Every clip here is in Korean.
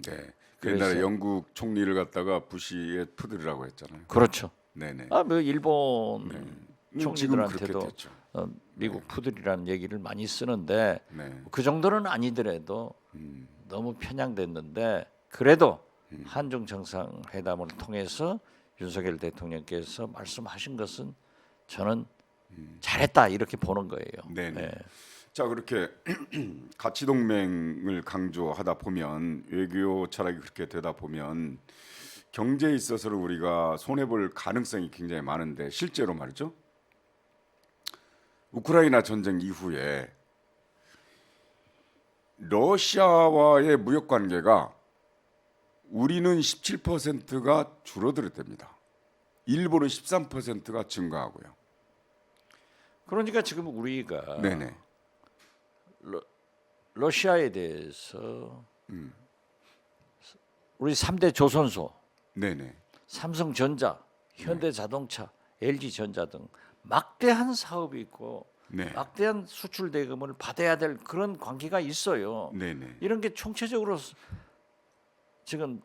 네. 그래서 옛날에 영국 총리를 갖다가 부시의 푸들이라고 했잖아요. 그렇죠. 네네. 뭐 일본 지금 그렇게 총리들한테도 됐죠. 미국 푸들이라는 얘기를 많이 쓰는데 네. 그 정도는 아니더라도 너무 편향됐는데 그래도 한중 정상회담을 통해서 윤석열 대통령께서 말씀하신 것은 저는 잘했다 이렇게 보는 거예요. 네네. 예. 자 그렇게 가치 동맹을 강조하다 보면 외교 철학이 그렇게 되다 보면 경제에 있어서는 우리가 손해 볼 가능성이 굉장히 많은데 실제로 말이죠. 우크라이나 전쟁 이후에 러시아와의 무역 관계가 우리는 17%가 줄어들었답니다. 일본은 13%가 증가하고요. 그러니까 지금 우리가 네네. 러시아에 대해서 우리 3대 조선소, 네네. 삼성전자, 현대자동차, LG전자 등 막대한 사업이 있고 네. 막대한 수출 대금을 받아야 될 그런 관계가 있어요. 네네. 이런 게 총체적으로 지금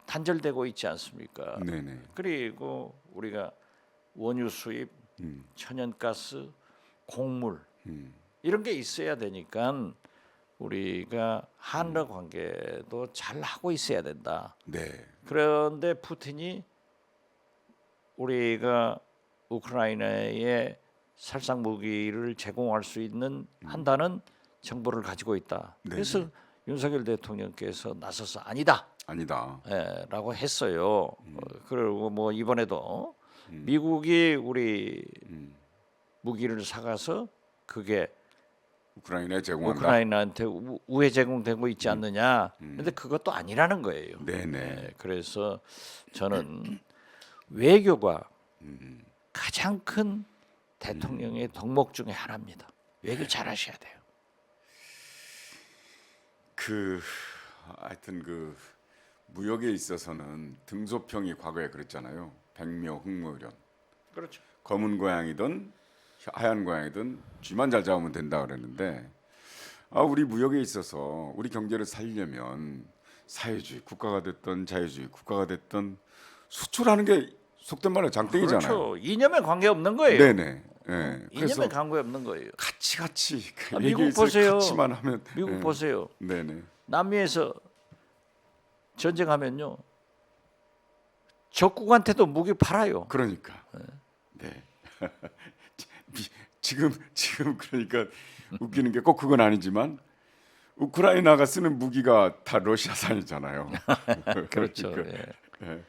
단절되고 있지 않습니까? 네네. 그리고 우리가 원유 수입, 천연가스, 곡물 이런 게 있어야 되니까 우리가 한러 관계도 잘 하고 있어야 된다. 네. 그런데 푸틴이 우리가 우크라이나에 살상 무기를 제공할 수 있는 한다는 정보를 가지고 있다. 그래서 윤석열 대통령께서 나서서 아니다. 아니다. 라고 했어요. 그리고 뭐 이번에도 미국이 우리 무기를 사가서 그게 우크라이나에 제공한다. 우크라이나한테 우회 제공되고 있지 않느냐. 근데 그것도 아니라는 거예요. 네네. 그래서 저는 외교가 가장 큰 대통령의 덕목 중에 하나입니다. 외교 잘하셔야 돼요. 하여튼 그 무역에 있어서는 등소평이 과거에 그랬잖아요. 백묘 흑묘련. 그렇죠. 검은 고양이든 하얀 고양이든 쥐만 잘 잡으면 된다 그랬는데 우리 무역에 있어서 우리 경제를 살리려면 사회주의 국가가 됐던 자유주의 국가가 됐던 수출하는 게 속된 말로 장땡이잖아요. 그렇죠. 이념에 관계 없는 거예요. 네네. 예. 그래서 이념에 관계 없는 거예요. 같이 미국 보세요. 같이만 하면 미국 예. 보세요. 네네. 남미에서 전쟁하면요. 적국한테도 무기 팔아요. 그러니까. 네. 지금 그러니까 웃기는 게 꼭 그건 아니지만 우크라이나가 쓰는 무기가 다 러시아산이잖아요. 그렇죠. 그러니까, 예.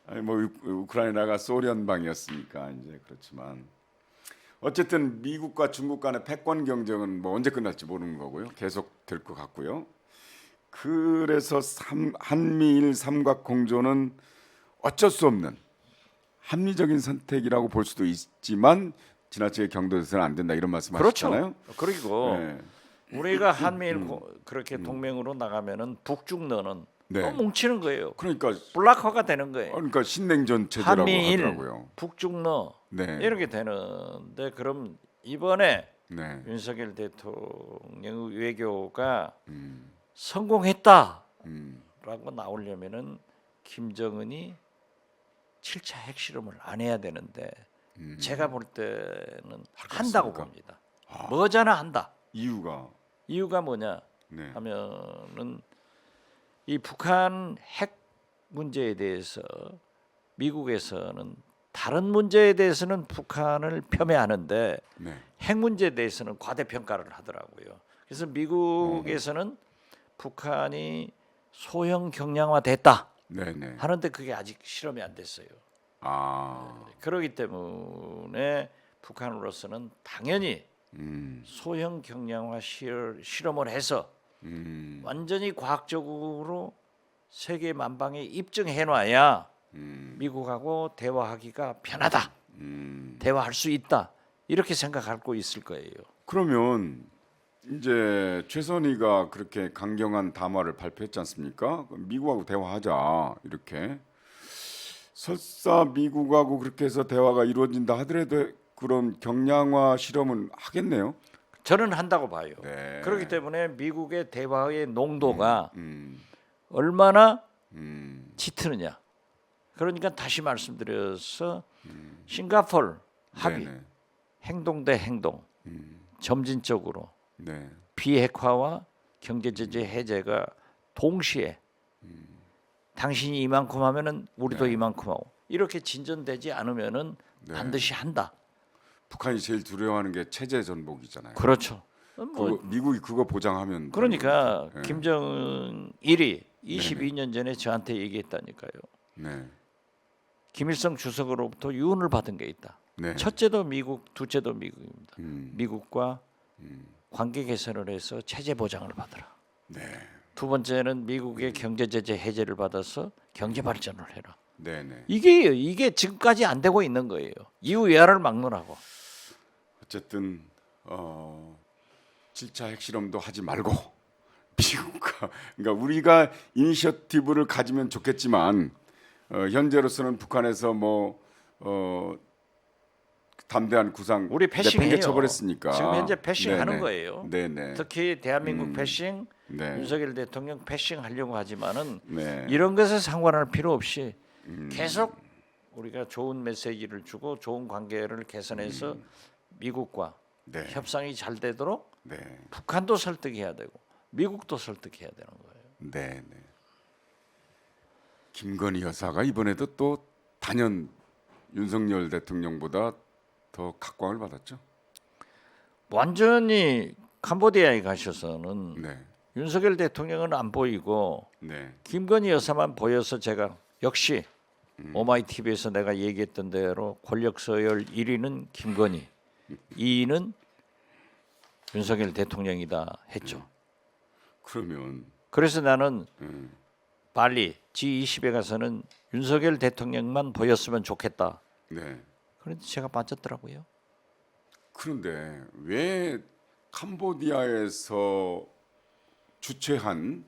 아니 뭐 우크라이나가 소련방이었으니까 이제 그렇지만 어쨌든 미국과 중국 간의 패권 경쟁은 뭐 언제 끝날지 모르는 거고요. 계속 될 것 같고요. 그래서 한미일 삼각 공조는 어쩔 수 없는 합리적인 선택이라고 볼 수도 있지만 지나치게 경도돼서는 안 된다 이런 말씀하셨잖아요. 그렇죠. 그리고 네. 우리가 한미일 그렇게 동맹으로 나가면은 북중러는 네. 또 뭉치는 거예요. 그러니까 블락화가 되는 거예요. 신냉전 체제라고 한미일, 하더라고요. 북중러 네. 이렇게 되는데 그럼 이번에 네. 윤석열 대통령 외교가 성공했다라고 나오려면은 김정은이 7차 핵실험을 안 해야 되는데 제가 볼 때는 한다고 봅니다. 머지않아 한다. 이유가 뭐냐 네. 하면은 이 북한 핵 문제에 대해서 미국에서는 다른 문제에 대해서는 북한을 폄훼하는데 네. 핵 문제에 대해서는 과대평가를 하더라고요. 그래서 미국에서는 북한이 소형 경량화됐다 네네. 하는데 그게 아직 실험이 안 됐어요. 그렇기 때문에 북한으로서는 당연히 소형 경량화 실험을 해서 완전히 과학적으로 세계 만방에 입증해놔야 미국하고 대화하기가 편하다. 대화할 수 있다. 이렇게 생각하고 있을 거예요. 그러면 이제 최선희가 그렇게 강경한 담화를 발표했지 않습니까? 미국하고 대화하자 이렇게. 설사 미국하고 그렇게 해서 대화가 이루어진다 하더라도 그런 경량화 실험은 하겠네요. 저는 한다고 봐요. 네. 그렇기 때문에 미국의 대화의 농도가 얼마나 짙으느냐. 그러니까 다시 말씀드려서 싱가포르 합의, 네네. 행동 대 행동, 점진적으로 네. 비핵화와 경제 제재 해제가 동시에 당신이 이만큼 하면은 우리도 네. 이만큼 하고 이렇게 진전되지 않으면은 네. 반드시 한다. 북한이 제일 두려워하는 게 체제 전복이잖아요. 그렇죠. 그거, 미국이 그거 보장하면 그러니까 되는 거죠. 김정일이 22년 전에 저한테 얘기했다니까요. 네. 김일성 주석으로부터 유언을 받은 게 있다. 네. 첫째도 미국, 둘째도 미국입니다. 음. 미국과 관계 개선을 해서 체제 보장을 받으라. 네. 두 번째는 미국의 경제 제재 해제를 받아서 경제 발전을 해라. 네, 네. 이게 지금까지 안 되고 있는 거예요. 이후 외화를 막론하고. 어쨌든 7차 핵실험도 하지 말고 미국과 그러니까 우리가 이니셔티브를 가지면 좋겠지만 현재로서는 북한에서 담대한 구상 우리 패싱해요. 내팽개 쳐버렸으니까 지금 현재 패싱하는 네네. 거예요. 네네. 특히 대한민국 패싱, 네. 윤석열 대통령 패싱 하려고 하지만은 네. 이런 것에 상관할 필요 없이 계속 우리가 좋은 메시지를 주고 좋은 관계를 개선해서 미국과 네. 협상이 잘 되도록 네. 북한도 설득해야 되고 미국도 설득해야 되는 거예요. 네. 네. 김건희 여사가 이번에도 또 단연 윤석열 대통령보다 더 각광을 받았죠. 완전히 캄보디아에 가셔서는 네. 윤석열 대통령은 안 보이고 네. 김건희 여사만 보여서 제가 역시 오마이 TV에서 내가 얘기했던 대로 권력 서열 1위는 김건희, 2위는 윤석열 대통령이다 했죠. 그러면 그래서 나는 발리 G20에 가서는 윤석열 대통령만 보였으면 좋겠다. 네. 그런데 제가 빠졌더라고요. 그런데 왜 캄보디아에서 주최한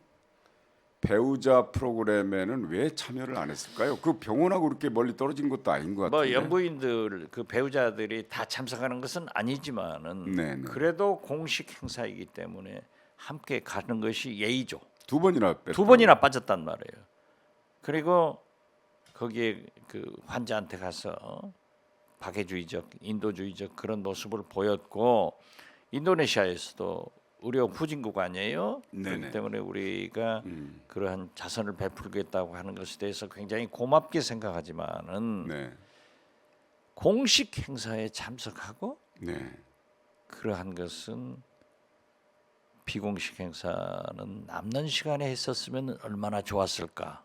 배우자 프로그램에는 왜 참여를 안 했을까요? 그 병원하고 그렇게 멀리 떨어진 것도 아닌 것 같은데. 뭐 영부인들 그 배우자들이 다 참석하는 것은 아니지만은 네네. 그래도 공식 행사이기 때문에 함께 가는 것이 예의죠. 두 번이나 뺐다. 두 번이나 빠졌단 말이에요. 그리고 거기에 그 환자한테 가서 박애주의적, 인도주의적 그런 모습을 보였고 인도네시아에서도 의료 후진국 아니에요. 네네. 그렇기 때문에 우리가 그러한 자선을 베풀겠다고 하는 것에 대해서 굉장히 고맙게 생각하지만은 네. 공식 행사에 참석하고 네. 그러한 것은 비공식 행사는 남는 시간에 했었으면 얼마나 좋았을까.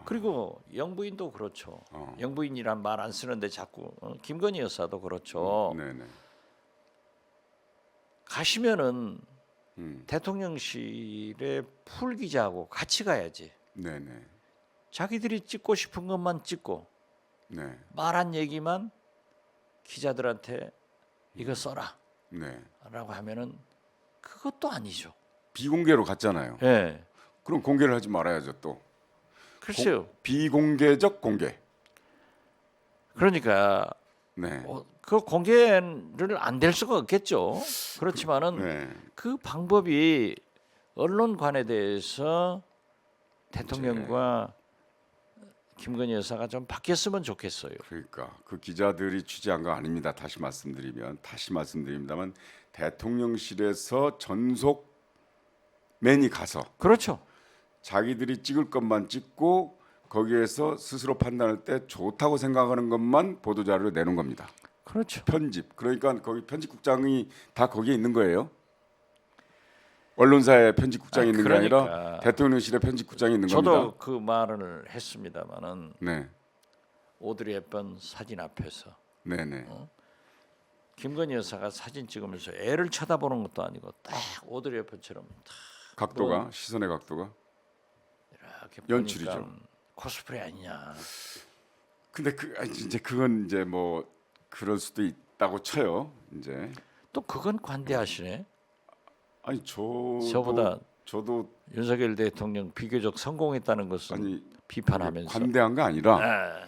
그리고 영부인도 그렇죠. 영부인이란 말 안 쓰는데 자꾸 김건희 여사도 그렇죠. 네네. 가시면은 대통령실에 풀 기자하고 같이 가야지. 네네. 자기들이 찍고 싶은 것만 찍고 네. 말한 얘기만 기자들한테 이거 써라 네. 라고 하면은 그것도 아니죠. 비공개로 갔잖아요. 예. 그럼 공개를 하지 말아야죠 또. 글쎄요. 비공개적 공개. 그러니까 네. 그 공개를 안 될 수가 없겠죠. 그렇지만은 네. 그 방법이 언론관에 대해서 대통령과 김건희 여사가 좀 바뀌었으면 좋겠어요. 그러니까 그 기자들이 취재한 거 아닙니다. 다시 말씀드립니다만 대통령실에서 전속맨이 가서 그렇죠. 자기들이 찍을 것만 찍고 거기에서 스스로 판단할 때 좋다고 생각하는 것만 보도 자료로 내는 겁니다. 그렇죠. 편집. 그러니까 거기 편집국장이 다 거기에 있는 거예요. 언론사에 편집국장이 있는 게 아니라 그러니까. 대통령실에 편집국장이 있는 저도 겁니다. 그 말을 했습니다마는 네, 오드리 헵번 사진 앞에서 네, 네. 김건희 여사가 사진 찍으면서 애를 쳐다보는 것도 아니고 딱 오드리 헵번처럼 딱 각도가 시선의 각도가. 이렇게 연출이죠. 보니까 코스프레 아니냐. 근데 이제 그건 이제 뭐 그럴 수도 있다고 쳐요. 이제 또 그건 관대하시네. 아니 저보다 저도 윤석열 대통령 비교적 성공했다는 것은 아니 비판하면서 관대한 거 아니라 아,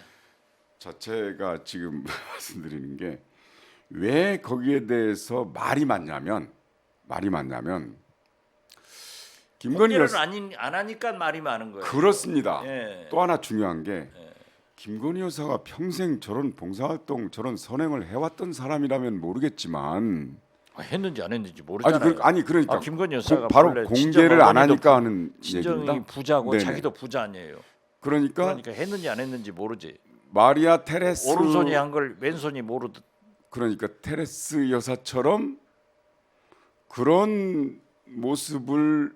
자체가 지금 말씀드리는 게 왜 거기에 대해서 말이 많냐면 김건희 공개를 여사 안 하니까 말이 많은 거예요. 그렇습니다. 예. 또 하나 중요한 게 김건희 여사가 평생 저런 봉사활동 저런 선행을 해왔던 사람이라면 모르겠지만 했는지 안 했는지 아니, 모르잖아요. 그러니까 김건희 여사가 바로 원래 공개를 안 친정 하니까 하는 친정이 얘기입니다. 부자고 네네. 자기도 부자 아니에요. 그러니까 그러니까 했는지 안 했는지 모르지. 마리아 테레스 오른손이 한 걸 왼손이 모르듯. 그러니까 테레스 여사처럼 그런 모습을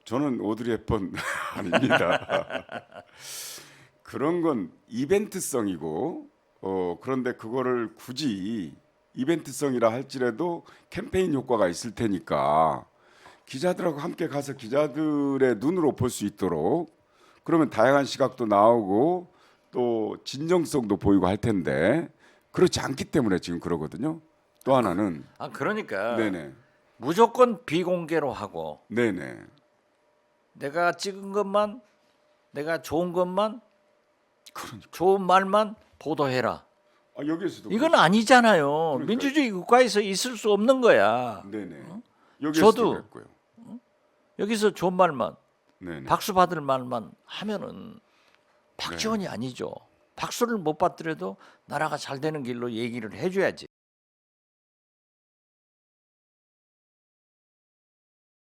저는 오드리 헵번 아닙니다. 그런 건 이벤트성이고 그런데 그거를 굳이 이벤트성이라 할지라도 캠페인 효과가 있을 테니까 기자들하고 함께 가서 기자들의 눈으로 볼 수 있도록 그러면 다양한 시각도 나오고 또 진정성도 보이고 할 텐데 그렇지 않기 때문에 지금 그러거든요. 또 하나는 그러니까 네네 무조건 비공개로 하고 네네 내가 찍은 것만 내가 좋은 것만 그러니까 좋은 말만 보도해라. 여기에서도 이건 아니잖아요. 그러니까요. 민주주의 국가에서 있을 수 없는 거야. 네네 여기에서도 저도 그랬고요. 여기서 좋은 말만 네네 박수 받을 말만 하면은 박지원이 아니죠. 박수를 못 받더라도 나라가 잘 되는 길로 얘기를 해줘야지.